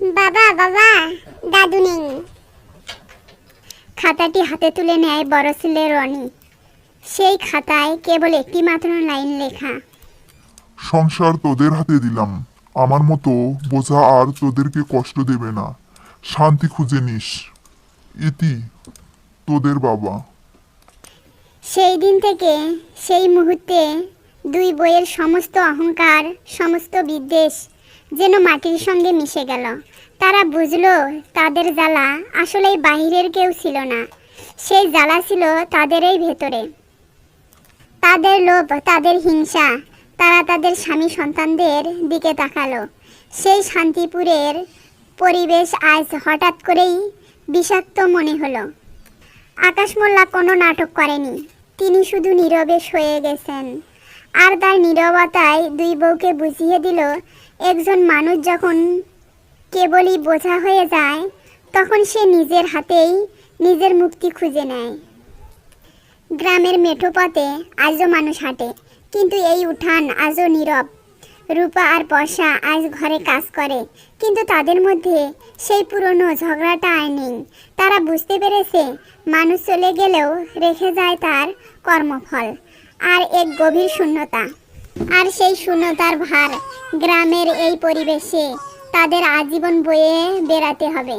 বাবা বাবা, দাদু নেই। খাতাটি হাতে তুলে নেয় বড় ছেলে রনি। সেই খাতায় কেবল একটি মাত্র লাইন লেখা। সংসার তোদের হাতে দিলাম, আমার মতো বোঝা আর তোদেরকে কষ্ট দেবে না, শান্তি খুঁজে নিস। ইতি, তোদের বাবা। সেই দিন থেকে সেই মুহূর্তে দুই বইয়ের সমস্ত অহংকার, সমস্ত বিদ্বেষ যেন মাটির সঙ্গে মিশে গেল। তারা বুঝলো তাদের জ্বালা আসলেই বাহিরের কেউ ছিল না, সেই জ্বালা ছিল তাদেরই ভেতরে। তাদের লোভ, তাদের হিংসা। তারা তাদের স্বামী সন্তানদের দিকে তাকালো। সেই শান্তিপুরের পরিবেশ আজ হঠাৎ করেই বিষাক্ত মনে হলো। আকাশ মোল্লা কোনো নাটক করেনি, তিনি শুধু নীরবে সয়ে গেছেন। আর তার নীরবতায় দুই বউকে বুঝিয়ে দিল, একজন মানুষ যখন কেবলই বোঝা হয়ে যায় তখন সে নিজের হাতেই নিজের মুক্তি খুঁজে নেয়। গ্রামের মেঠো পথে আজও মানুষ হাঁটে, কিন্তু এই উঠান আজও নীরব। রূপা আর বর্ষা আজ ঘরে কাজ করে, কিন্তু তাদের মধ্যে সেই পুরনো ঝগড়াটা আর নেই। তারা বুঝতে পেরেছে মানুষ চলে গেলেও রেখে যায় তার কর্মফল আর এক গভীর শূন্যতা। আর সেই শূন্যতার ভার গ্রামের এই পরিবেশে তাদের আজীবন বয়ে বেড়াতে হবে।